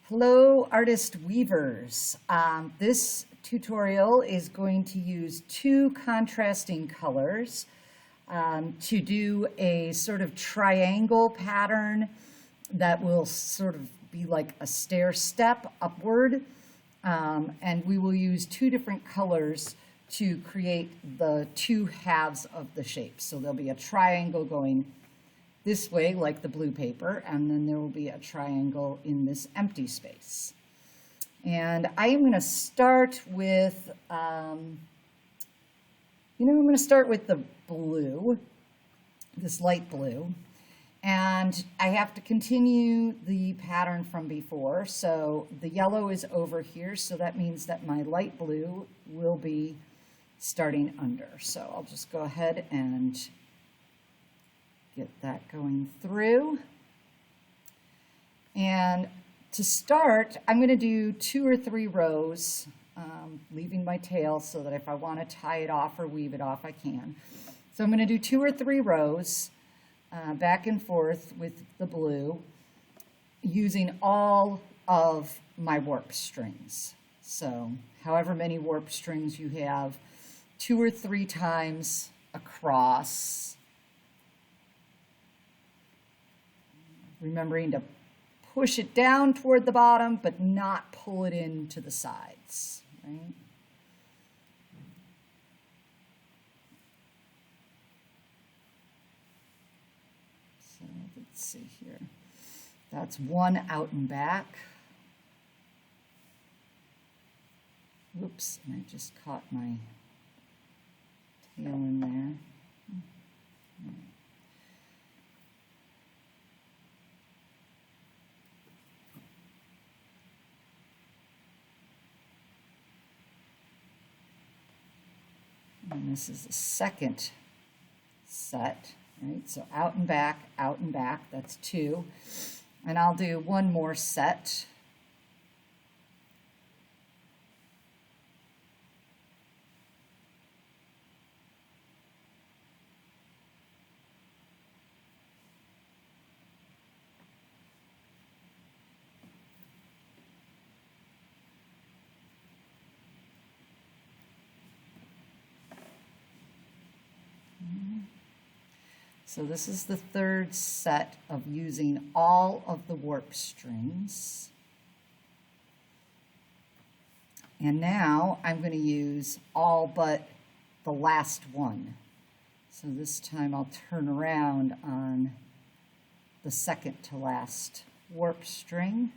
Hello, artist weavers. This tutorial is going to use two contrasting colors to do a sort of triangle pattern that will sort of be like a stair step upward. And we will use two different colors to create the two halves of the shape. So there'll be a triangle going this way, like the blue paper, and then there will be a triangle in this empty space. And I am going to start with, I'm going to start with the blue, this light blue, and I have to continue the pattern from before. So the yellow is over here, so that means that my light blue will be starting under. So I'll just go ahead and get that going through. And to start, I'm going to do 2 or 3 rows, leaving my tail so that if I want to tie it off or weave it off, I can. So I'm going to do 2 or 3 rows back and forth with the blue, using all of my warp strings. So however many warp strings you have, 2 or 3 times across, remembering to push it down toward the bottom, but not pull it into the sides, right? So let's see here. That's 1 out and back. Whoops, and I just caught my tail in there. And this is the second set, right? So out and back, that's 2. And I'll do 1 more set. So this is the 3rd set of using all of the warp strings. And now I'm going to use all but the last one. So this time I'll turn around on the second to last warp string.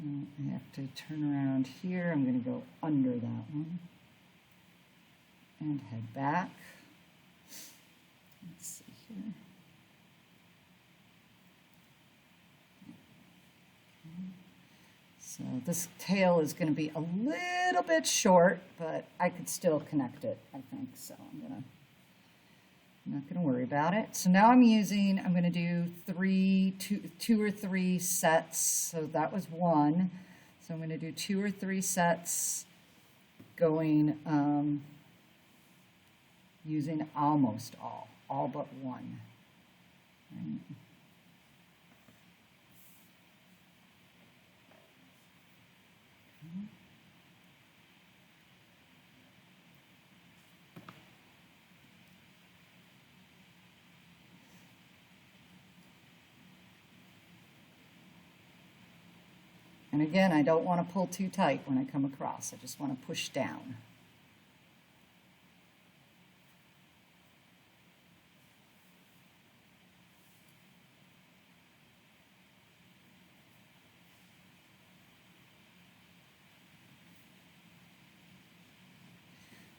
I have to turn around here. I'm going to go under that one and head back. Let's see here. Okay. So this tail is going to be a little bit short, but I could still connect it, I think. So I'm not going to worry about it. So now I'm going to do 2 or 3 sets. So that was 1. So I'm going to do 2 or 3 sets going, using almost all but 1. Right? Okay. And again, I don't want to pull too tight when I come across. I just want to push down.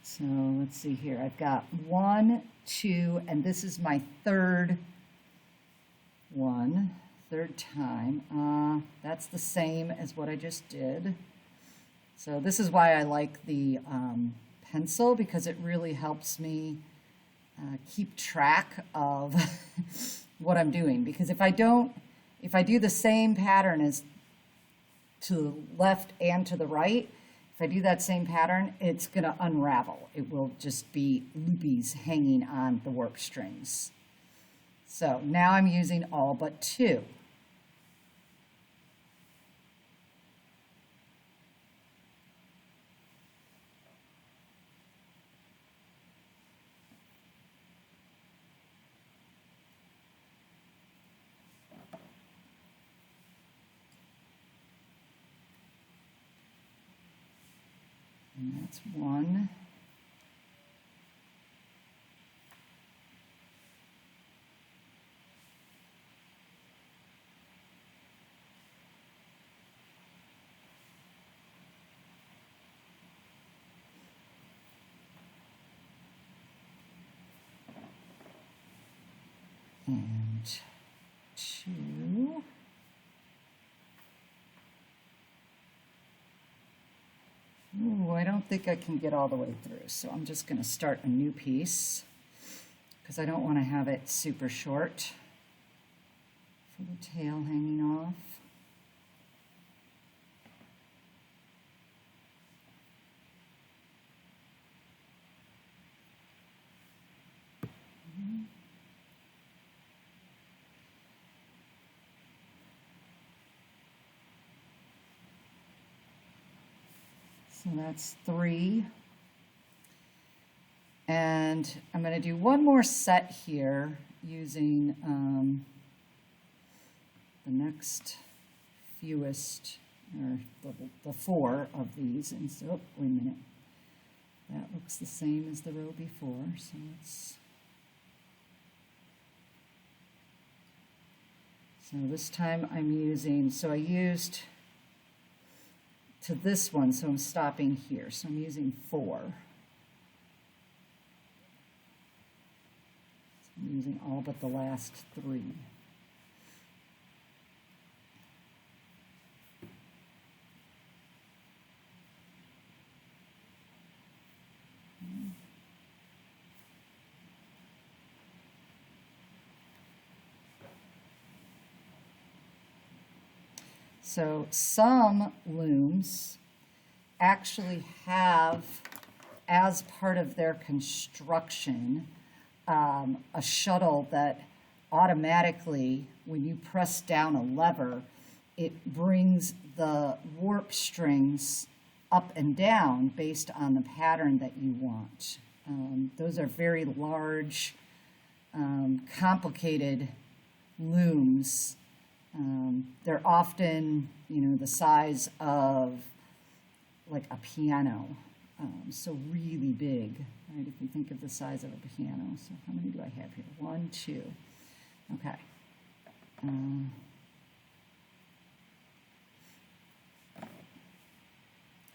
So let's see here. I've got 1, 2, and this is my 3rd one. 3rd time. That's the same as what I just did. So this is why I like the pencil, because it really helps me keep track of what I'm doing. Because if I do the same pattern as to the left and to the right, if if I do that same pattern, it's going to unravel. It will just be loopies hanging on the warp strings. So now I'm using all but 2. And that's 1. And 2. Ooh, I don't think I can get all the way through, so I'm just going to start a new piece because I don't want to have it super short for the tail hanging off. So that's 3. And I'm going to do one more set here using the next fewest, or the 4 of these. And so, oh, wait a minute. That looks the same as the row before. So let's. So this time I'm using, so I used to this one, so I'm stopping here. So I'm using 4. So I'm using all but the last 3. So some looms actually have, as part of their construction, a shuttle that automatically, when you press down a lever, it brings the warp strings up and down based on the pattern that you want. Those are very large, complicated looms. They're often, the size of like a piano, so really big, right? If you think of the size of a piano. So how many do I have here? 1, 2. Okay.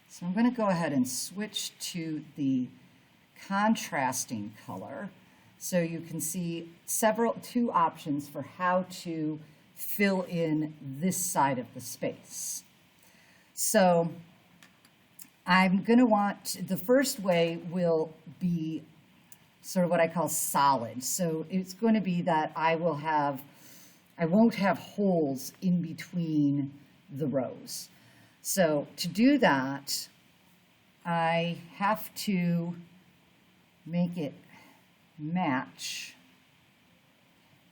So I'm going to go ahead and switch to the contrasting color, so you can see two options for how to fill in this side of the space. So I'm going to want, the first way will be sort of what I call solid. So it's going to be that I won't have holes in between the rows. So to do that, I have to make it match.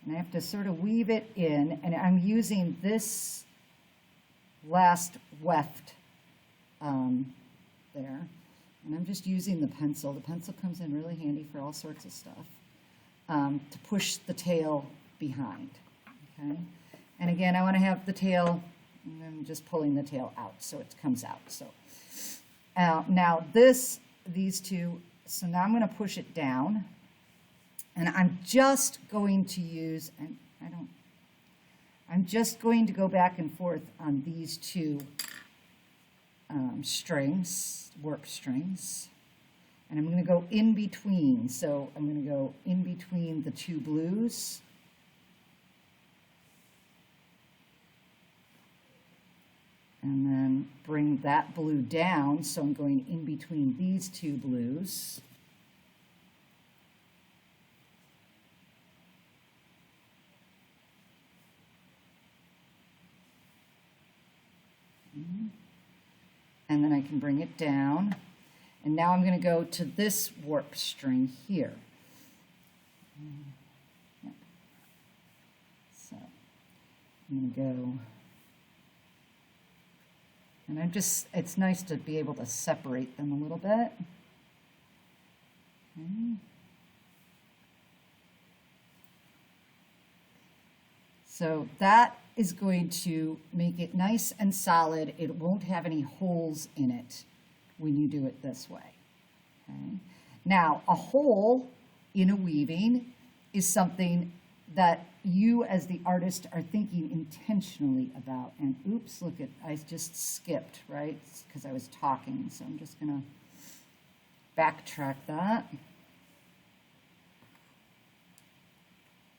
And I have to sort of weave it in, and I'm using this last weft there. And I'm just using the pencil. The pencil comes in really handy for all sorts of stuff, to push the tail behind, okay? And again, I want to have the tail, I'm just pulling the tail out so it comes out. So now these two, so now I'm going to push it down. And I'm just going to use, I'm just going to go back and forth on these 2 strings, warp strings. And I'm going to go in between. So I'm going to go in between the 2 blues. And then bring that blue down. So I'm going in between these 2 blues. and then I can bring it down. And now I'm going to go to this warp string here. So I'm going to go, and it's nice to be able to separate them a little bit. Okay. So that is going to make it nice and solid. It won't have any holes in it when you do it this way. Okay. Now, a hole in a weaving is something that you as the artist are thinking intentionally about. And oops, look at, I just skipped, right? Because I was talking, so I'm just gonna backtrack that.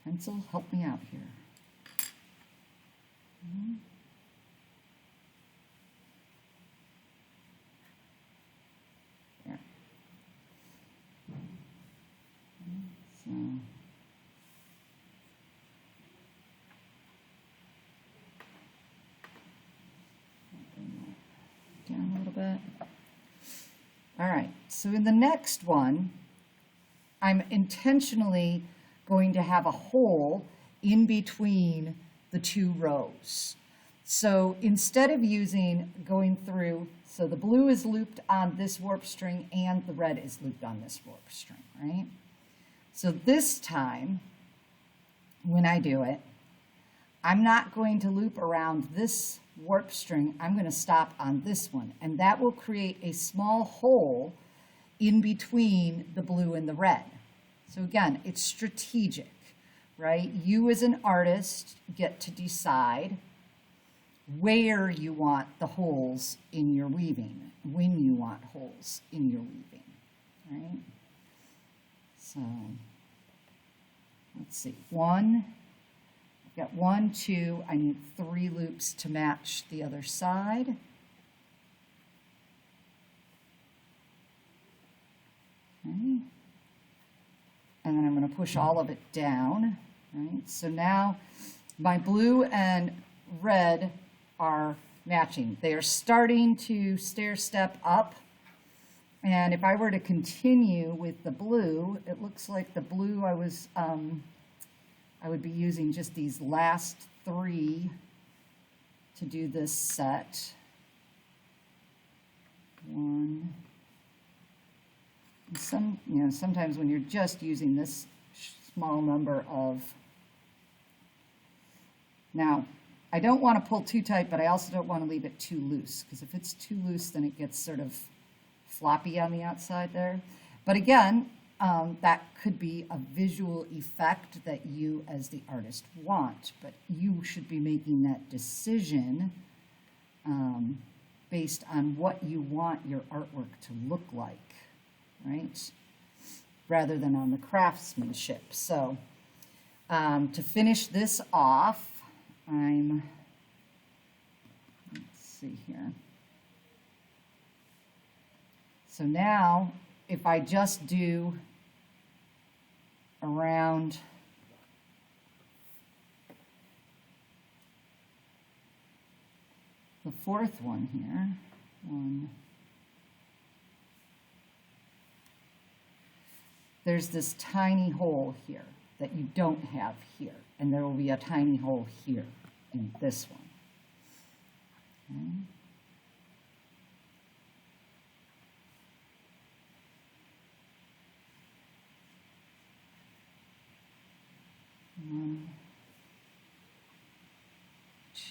Pencil, help me out here. There. So. Down a little bit. All right, so in the next one, I'm intentionally going to have a hole in between the two rows. So instead of going through, so the blue is looped on this warp string and the red is looped on this warp string, right? So this time, when I do it, I'm not going to loop around this warp string. I'm going to stop on this one, and that will create a small hole in between the blue and the red. So again, it's strategic, right? You as an artist get to decide where you want the holes in your weaving, when you want holes in your weaving, right? So let's see, I've got 1, 2, I need 3 loops to match the other side. Okay. And then I'm going to push all of it down, right? So now my blue and red are matching. They are starting to stair step up. And if I were to continue with the blue, it looks like the blue I would be using just these last 3 to do this set. 1. And sometimes when you're just using this small number of, now, I don't want to pull too tight, but I also don't want to leave it too loose, because if it's too loose, then it gets sort of floppy on the outside there. But again, that could be a visual effect that you as the artist want, but you should be making that decision based on what you want your artwork to look like, right? Rather than on the craftsmanship. So to finish this off, let's see here. So now, if I just do around the 4th one here, 1, there's this tiny hole here that you don't have here, and there will be a tiny hole here in this one. Okay. One,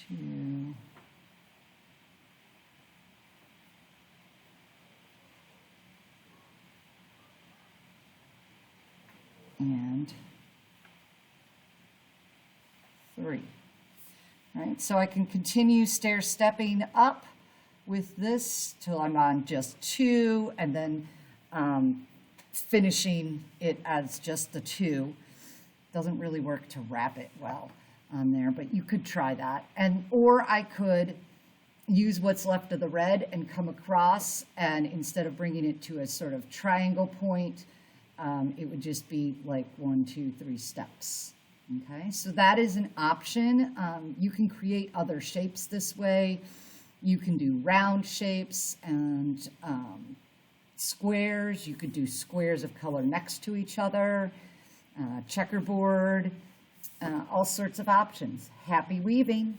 2, and 3. All right, so I can continue stair stepping up with this till I'm on just 2, and then finishing it as just the 2. Doesn't really work to wrap it well on there, but you could try that. Or I could use what's left of the red and come across, and instead of bringing it to a sort of triangle point, it would just be like 1, 2, 3 steps. Okay, so that is an option. You can create other shapes this way. You can do round shapes and squares. You could do squares of color next to each other, checkerboard, all sorts of options. Happy weaving!